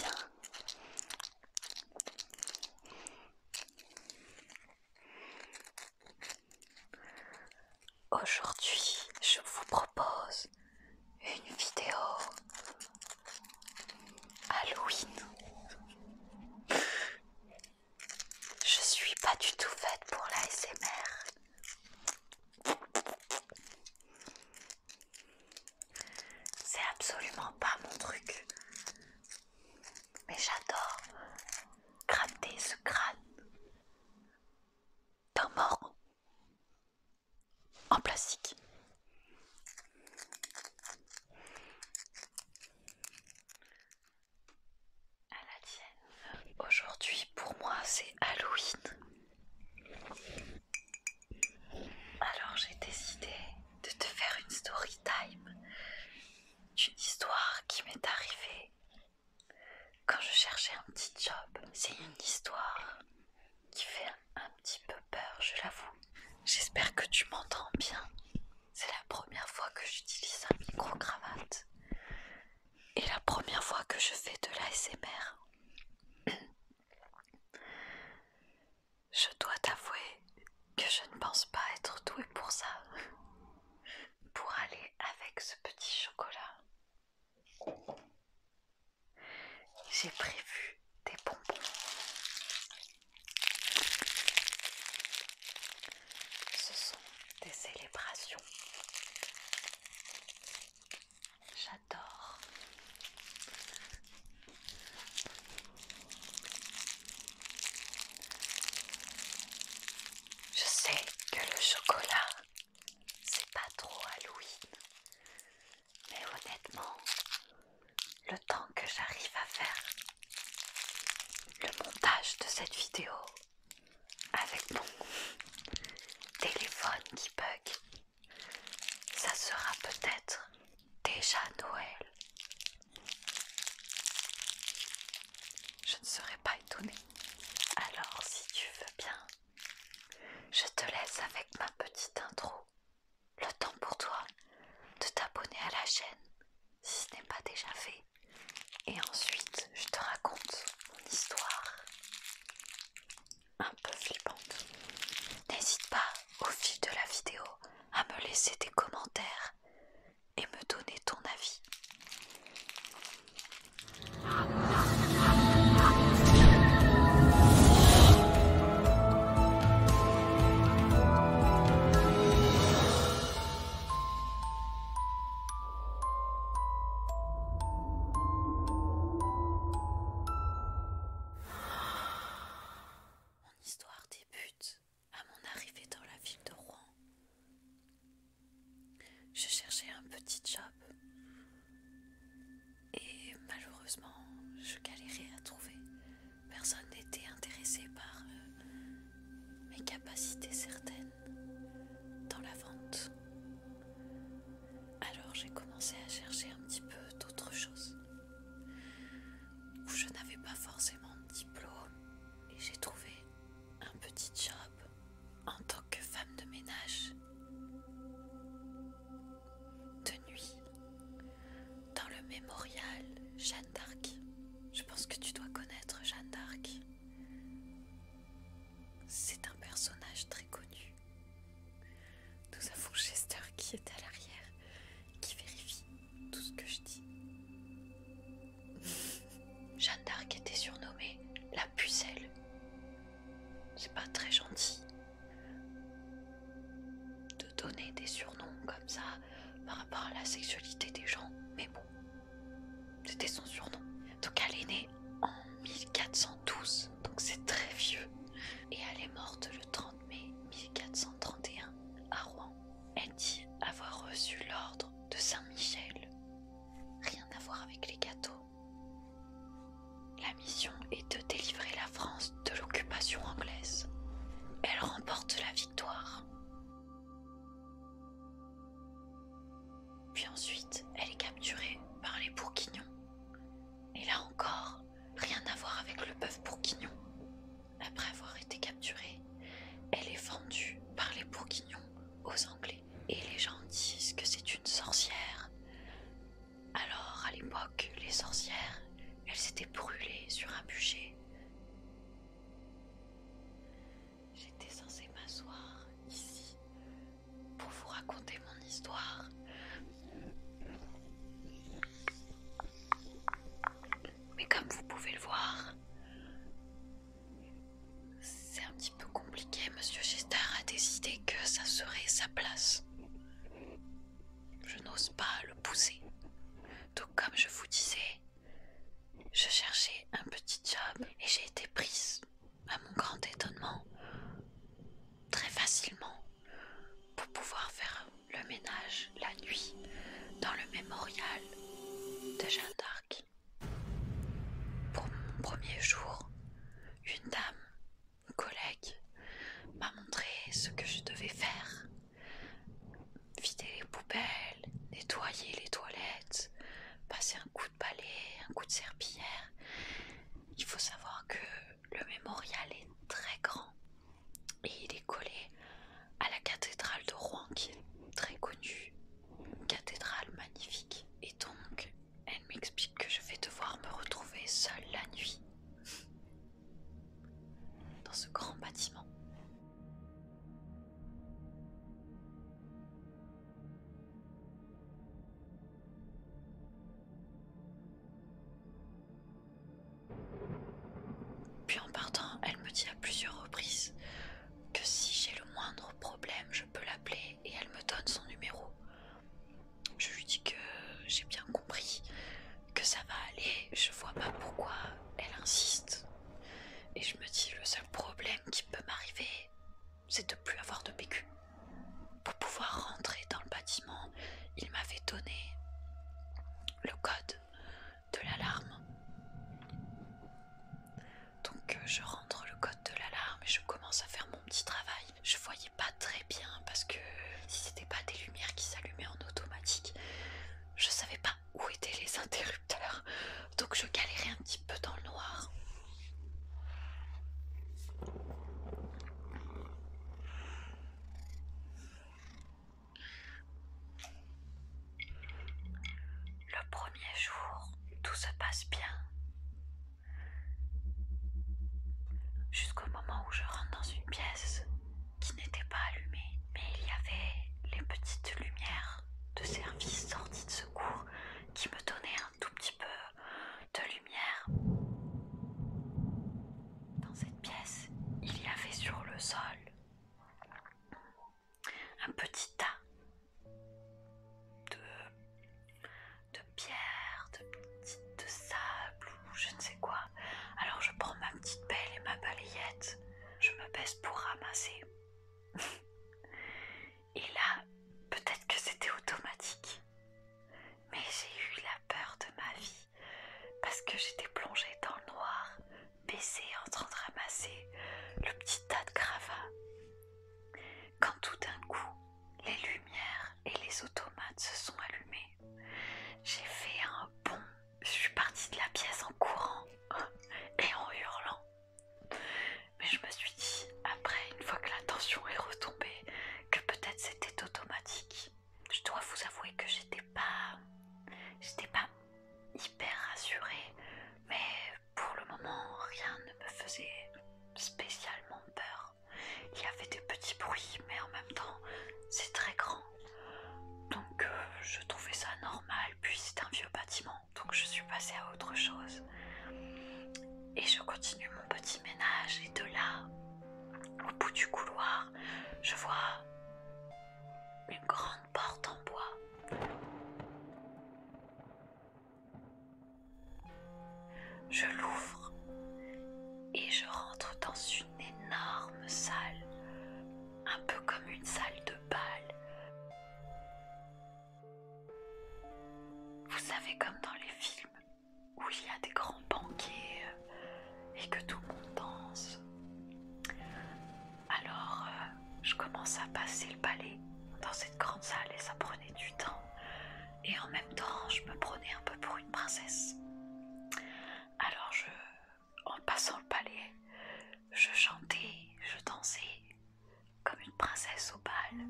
bien. Aujourd'hui, je vous propose une vidéo Halloween. Je suis pas du tout faite pour l'ASMR. C'est absolument pas mon truc. Mais j'adore gratter ce crâne d'un mort en plastique. À la tienne. Aujourd'hui, pour moi, c'est Halloween. Alors j'ai décidé de te faire une story time d'une histoire qui m'est arrivée quand je cherchais un petit job. C'est une histoire qui fait un petit peu peur, je l'avoue. J'espère que tu m'entends bien. C'est la première fois que j'utilise un micro-cravate et la première fois que je fais de l'ASMR. Je dois t'avouer que je ne pense pas être douée pour ça. Pour aller avec ce petit chocolat, j'ai prévu des bonbons. Ce sont des célébrations. J'adore. Je sais que le chocolat, c'est pas trop Halloween. Mais honnêtement, le temps que j'arrive à faire le montage de cette vidéo avec mon téléphone qui bug, ça sera peut-être déjà Noël. Je ne serais pas étonnée. Alors si tu veux bien, je te laisse avec ma petite intro. Le temps pour toi de t'abonner à la chaîne si ce n'est pas déjà fait. Et ensuite, je te raconte mon histoire un peu flippante. N'hésite pas au fil de la vidéo à me laisser des commentaires et me donner ton avis. Mon histoire débute à mon arrivée dans la ville de Rouen. Je cherchais un petit job et malheureusement je galérais à trouver. Personne n'était intéressé par mes capacités certaines dans la vente. Alors j'ai commencé à chercher un petit peu d'autres choses où je n'avais pas forcément de diplôme et j'ai trouvé un petit job en tant que femme de ménage de nuit dans le mémorial Jeanne d'Arc. Je pense que tu dois connaître Jeanne d'Arc. C'est un personnage très connu. Nous avons Chester qui est à l'arrière, qui vérifie tout ce que je dis. Jeanne d'Arc était surnommée la pucelle. C'est pas très gentil de donner des surnoms comme ça par rapport à la sexualité des gens, mais bon, c'était son surnom. Donc elle est née en 1412, donc c'est très vieux, et elle est morte le 30 mai 1431 à Rouen. Elle dit avoir reçu l'ordre de Saint-Michel. Rien à voir avec les gâteaux. La mission est de délivrer la France de l'occupation anglaise. Elle remporte la victoire. Puis ensuite, elle est capturée par les Bourguignons. Et là encore, rien à voir avec le bœuf bourguignon. Après avoir été capturée, elle est vendue par les Bourguignons aux Anglais. Et les gens disent que c'est une sorcière. Alors à l'époque, les sorcières, elles s'était brûlée sur un bûcher. J'étais censée m'asseoir ici pour vous raconter mon histoire. Mais comme vous pouvez le voir, c'est un petit peu compliqué. Monsieur Chester a décidé que ça serait sa place. Je n'ose pas le pousser. Donc comme je vous disais, je cherchais un petit job et j'ai été prise, à mon grand étonnement, très facilement pour pouvoir faire le ménage la nuit dans le mémorial de Jeanne d'Arc. Pour mon premier jour, une dame, une collègue, m'a montré ce que je devais faire. Vider les poubelles, nettoyer les toilettes, passer un coup de balai, un coup de serpillière. Il faut savoir que le mémorial est très grand et il est collé à la cathédrale de Rouen qui est très connue, une cathédrale magnifique. Et donc, elle m'explique que je vais devoir me retrouver seule la nuit dans ce grand bâtiment. Puis en partant, elle me dit à plusieurs reprises que si j'ai le moindre problème, je peux l'appeler et elle me donne son numéro. Je lui dis que j'ai bien compris, que ça va aller, je vois pas pourquoi elle insiste. Et je me dis, le seul problème qui peut m'arriver, c'est de plus avoir de PQ. Pour pouvoir rentrer dans le bâtiment, il m'avait donné le code de l'alarme. Donc je rentre le code de l'alarme et je commence à faire mon petit travail. Je voyais pas très bien parce que si c'était pas des lumières qui s'allumaient en automatique, je savais pas où étaient les interrupteurs. Donc je galérais un petit peu dans le noir. Le premier jour, tout se passe bien. Jusqu'au moment où je rentre dans une pièce qui n'était pas allumée, mais il y avait les petites lumières de service sorties de secours qui me donnaient un tout petit peu de lumière. Dans cette pièce, il y avait sur le sol un petit tas de pierres, de sable ou je ne sais quoi. Alors je prends ma petite pelle et ma balayette, je me baisse pour ramasser. Et là, peut-être que c'était automatique, mais j'ai eu la peur de ma vie parce que j'étais plongée dans le noir, baissée en train de ramasser le petit tas de gravats. Quand tout d'un coup, les lumières et les automates se sont allumés, j'ai fait un bond. Je suis partie de la pièce en courant et en hurlant. Mais je me suis dit, après, une fois que la tension est retombée, que peut-être c'était automatique. Je dois vous avouer que j'étais pas hyper rassurée, mais pour le moment, rien ne me faisait spécialement peur. Il y avait des petits bruits, mais en même temps, c'est très grand. Donc je trouvais ça normal, puis c'est un vieux bâtiment, donc je suis passée à autre chose. Et je continue mon petit ménage, et de là, au bout du couloir, je vois une grande porte en bois. Je l'ouvre et je rentre dans une énorme salle, un peu comme une salle de bal. Vous savez, comme dans les films où il y a des grands banquets et que tout le monde danse. Alors je commence à passer le balai dans cette grande salle et ça prenait du temps. Et en même temps, je me prenais un peu pour une princesse. Alors en passant le balai, je chantais, je dansais comme une princesse au bal.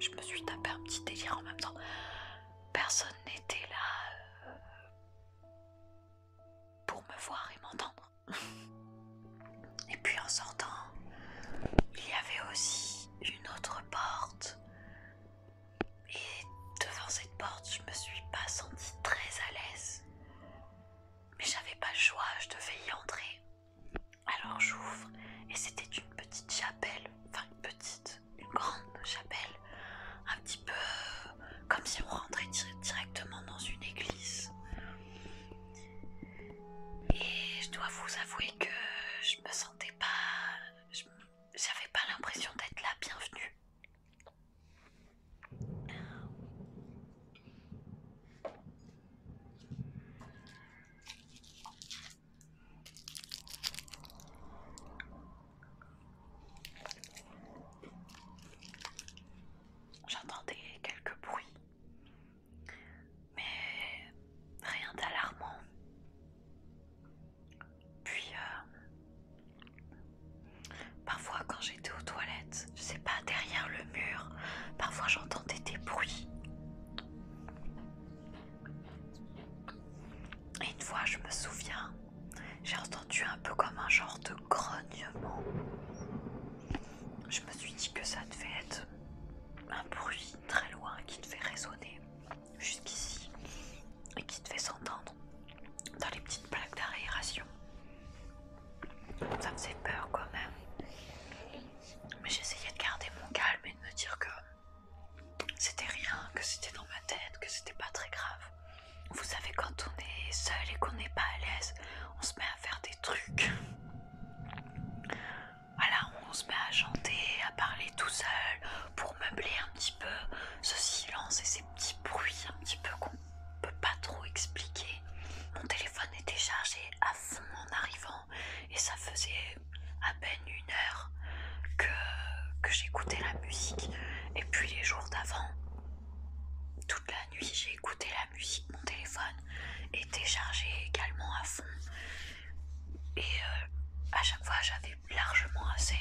je me suis tapé un petit délire en même temps. Personne n'était là pour me voir et m'entendre. Et puis en sortant, il y avait aussi une autre porte. Et devant cette porte, je me suis pas sentie très à l'aise. Mais j'avais pas le choix, je devais y entrer. Alors j'ouvre et c'était une petite chapelle, enfin une grande chapelle, un petit peu comme si on rentrait directement dans une église. Et je dois vous avouer que je me sentais pas, j'avais pas l'impression d'être la bienvenue. J'entendais quelques bruits, mais rien d'alarmant. Puis parfois quand j'étais aux toilettes, je sais pas, derrière le mur, parfois j'entendais des bruits. Et une fois, je me souviens, j'ai entendu un peu comme un genre de grognement. Je me suis dit que ça devait être un bruit très loin qui devait résonner jusqu'ici et qui devait s'entendre dans les petites plaques d'aération. Ça me faisait peur quand même. Mais j'essayais de garder mon calme et de me dire que c'était rien, que c'était dans ma tête, que c'était pas très grave. Vous savez, quand on est seul et qu'on n'est pas à l'aise, on se met à faire des trucs. Voilà, on se met à chanter, à parler tout seul pour meubler un petit peu ce silence et ces petits bruits un petit peu qu'on peut pas trop expliquer. Mon téléphone était chargé à fond en arrivant et ça faisait à peine 1 heure que j'écoutais la musique. Et puis les jours d'avant, toute la nuit j'ai écouté la musique, mon téléphone était chargé également à fond. Et à chaque fois j'avais largement assez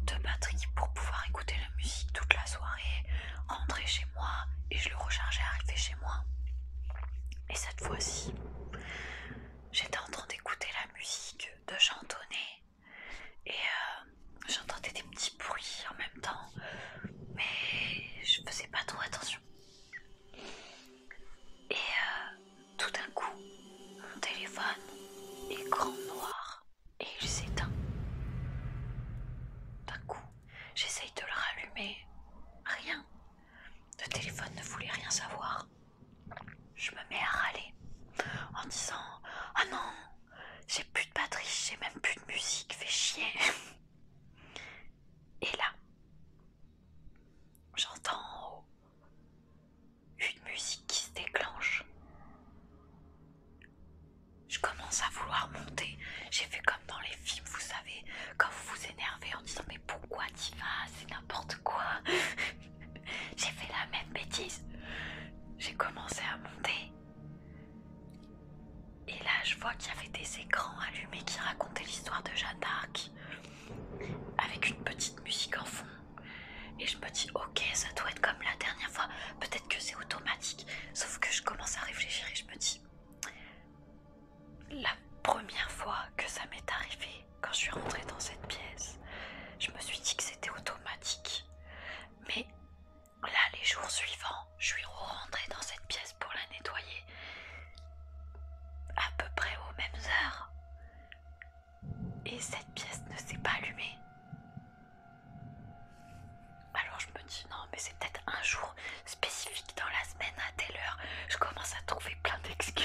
de batterie pour pouvoir écouter la musique toute la soirée, rentrer chez moi et je le rechargeais arrivé chez moi. Et cette fois-ci, j'étais en train d'écouter la musique, de chantonner et j'entendais des petits bruits en même temps, mais je faisais pas trop attention. Et tout d'un coup, mon téléphone est grand noir et il s'éteint. D'un coup, j'essaye de le rallumer, rien. Le téléphone ne voulait rien savoir. Je me mets à râler en disant « Ah non, j'ai plus de batterie, j'ai même plus de musique, fais chier !» Et là, j'entends en haut une musique qui se déclenche. Je commence à vouloir monter. J'ai fait comme dans les films, vous savez, quand vous vous énervez en disant « Mais pourquoi t'y vas? C'est n'importe quoi !» J'ai fait la même bêtise. J'ai commencé à monter. Et là, je vois qu'il y avait des écrans allumés qui racontaient l'histoire de Jeanne d'Arc, avec une petite musique en fond. Et je me dis, ok, ça doit être comme la dernière fois, peut-être que c'est automatique. Sauf que je commence à réfléchir et je me dis, la première fois que ça m'est arrivé, quand je suis rentrée dans cette pièce, je me suis dit que c'était automatique. Mais là, les jours suivants, je suis rentrée dans cette pièce pour la nettoyer à peu près aux mêmes heures. Et cette pièce ne s'est pas allumée. Alors je me dis non, mais c'est peut-être un jour spécifique dans la semaine à telle heure. Je commence à trouver plein d'excuses.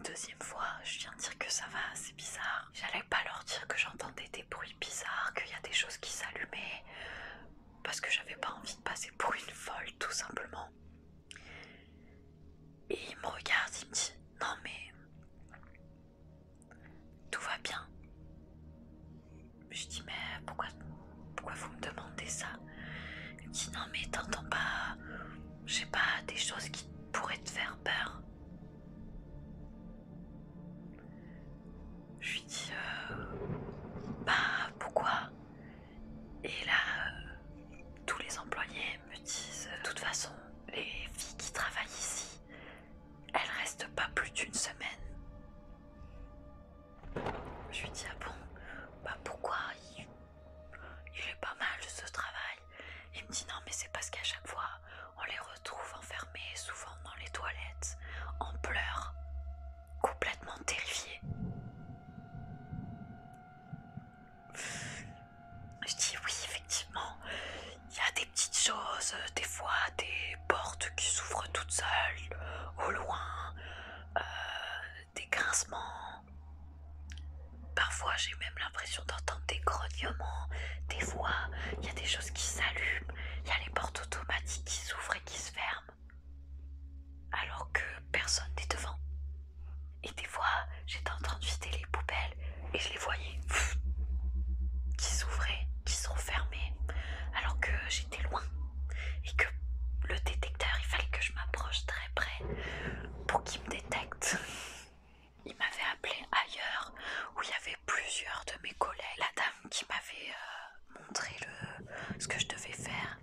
deuxième fois, je viens de dire que ça va, c'est bizarre. J'allais pas leur dire que j'entendais des bruits bizarres, qu'il y a des choses qui s'allumaient, parce que j'avais pas envie de passer pour une folle, tout simplement. Et il me regarde, il me dit « Non mais, tout va bien ?» Je dis « Mais pourquoi vous me demandez ça ?» Il me dit « Non mais t'entends pas, je sais pas, des choses qui pourraient te faire peur ?» Je lui dis « Bah pourquoi ?» Et là, tous les employés me disent « De toute façon, les filles qui travaillent ici, elles restent pas plus d'une semaine. » Je lui dis « Ah bon? Bah pourquoi? Il est pas mal ce travail. » Il me dit « Non mais c'est parce qu'à chaque fois, on les retrouve enfermés, souvent dans les toilettes, en pleurs, complètement terrifiés. » Je dis « Oui, effectivement, il y a des petites choses, des fois des portes qui s'ouvrent toutes seules, au loin, des grincements. Parfois j'ai même l'impression d'entendre des grognements, des fois il y a des choses qui s'allument, il y a les portes automatiques qui s'ouvrent et qui se ferment, alors que personne n'est devant. Et des fois j'étais en train de vider les poubelles et je les voyais qui s'ouvraient, qui se refermaient, alors que j'étais loin et que le détecteur, il fallait que je m'approche très près pour qu'il me détecte. Il m'avait appelé ailleurs où il y avait plusieurs de mes collègues. La dame qui m'avait montré ce que je devais faire,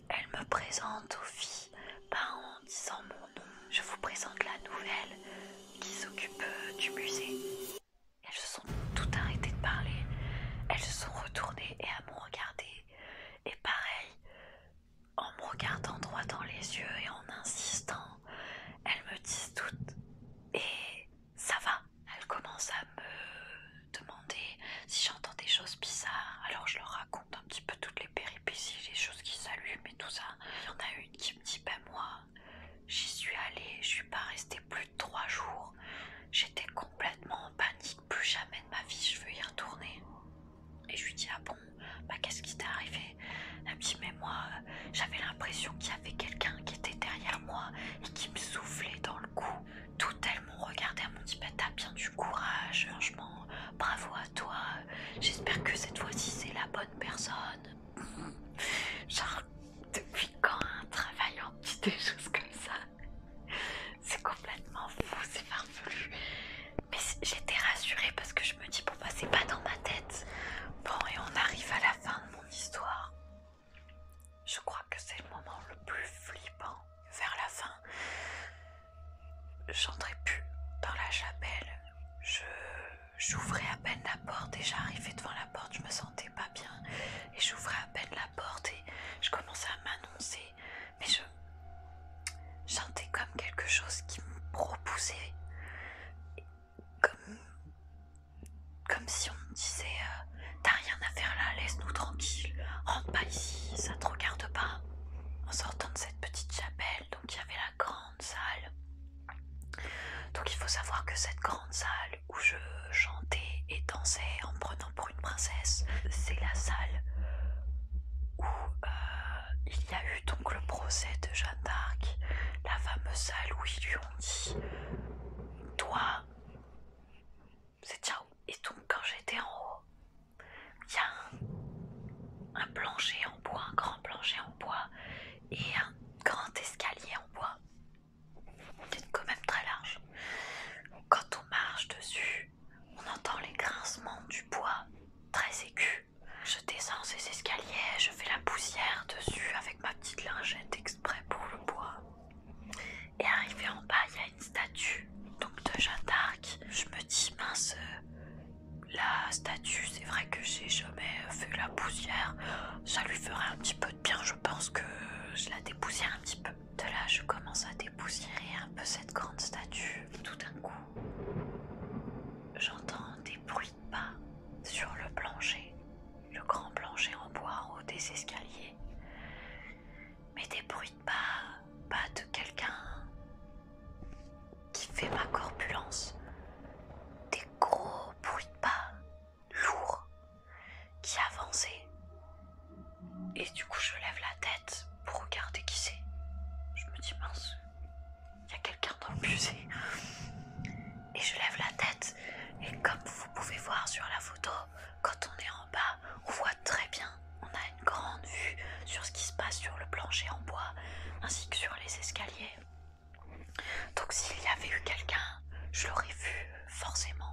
elle me présente aux filles en disant mon nom. Je vous présente la nouvelle qui s'occupe du musée. Elles se sont toutes arrêtées de parler. Elles se sont retournées et elles m'ont regardé. Et pareil, en me regardant droit dans les yeux et en insistant, elles me disent toutes « Et ça va ?» Elles commencent à me demander si j'entends des choses bizarres. Alors je leur raconte un petit peu toutes les péripéties, les choses qui s'allument et tout ça. Il y en a une qui me dit « Ben moi, j'y suis allée, je suis pas restée plus de 3 jours. J'étais complètement en panique, plus jamais de ma vie je veux y retourner. » Et je lui dis « Ah bon, bah qu'est-ce qui t'est arrivé ?» Elle me dit « Mais moi, j'avais l'impression qu'il y avait quelqu'un qui était derrière moi et qui me soufflait dans le cou. » Toutes elles m'ont regardé, elles m'ont dit « Bah t'as bien du courage, franchement, bravo à toi, j'espère que cette fois-ci c'est la bonne personne. » Genre, depuis quand un travail en dit des choses comme ça? C'est complètement fou, c'est farfelu. Mais j'étais rassurée parce que je me dis « Bon bah c'est pas dans ma tête. » Bon, et on arrive à la fin de mon histoire. Je crois que c'est le moment le plus flippant. Vers la fin, j'entrais plus dans la chapelle. J'ouvrais à peine la porte et j'arrivais devant la porte, je me sentais pas bien. Et j'ouvrais à peine la porte et je commençais à m'annoncer. Mais je sentais comme quelque chose qui me repoussait. Comme si on me disait t'as rien à faire là, laisse-nous tranquille, rentre pas ici, ça te regarde pas. En sortant de cette petite chapelle, donc il y avait la grande salle. Donc il faut savoir que cette grande salle où je chantais et dansais en me prenant pour une princesse, c'est la salle où il y a eu donc le procès de Jeanne d'Arc, la fameuse salle où ils lui ont dit toi c'est ciao. Et donc quand j'étais en haut, il y a un plancher en bois, un grand plancher en bois et un grand escalier en bois. C'est quand même très large. Quand on marche dessus, on entend les grincements du bois très aigus. Je descends ces escaliers, je fais la poussière dessus avec ma petite lingette exprès pour le bois. Et arrivé en bas, il y a une statue donc de Jeanne d'Arc. Je me dis mince, la statue, c'est vrai que j'ai jamais fait la poussière. Ça lui ferait un petit peu de bien, je pense que je la dépoussière un petit peu. De là, je commence à dépoussiérer un peu cette grande statue. Tout d'un coup, j'entends des bruits de pas sur le plancher, le grand plancher en bois en haut des escaliers. Mais des bruits de pas de quelqu'un qui fait ma corpulence. forcément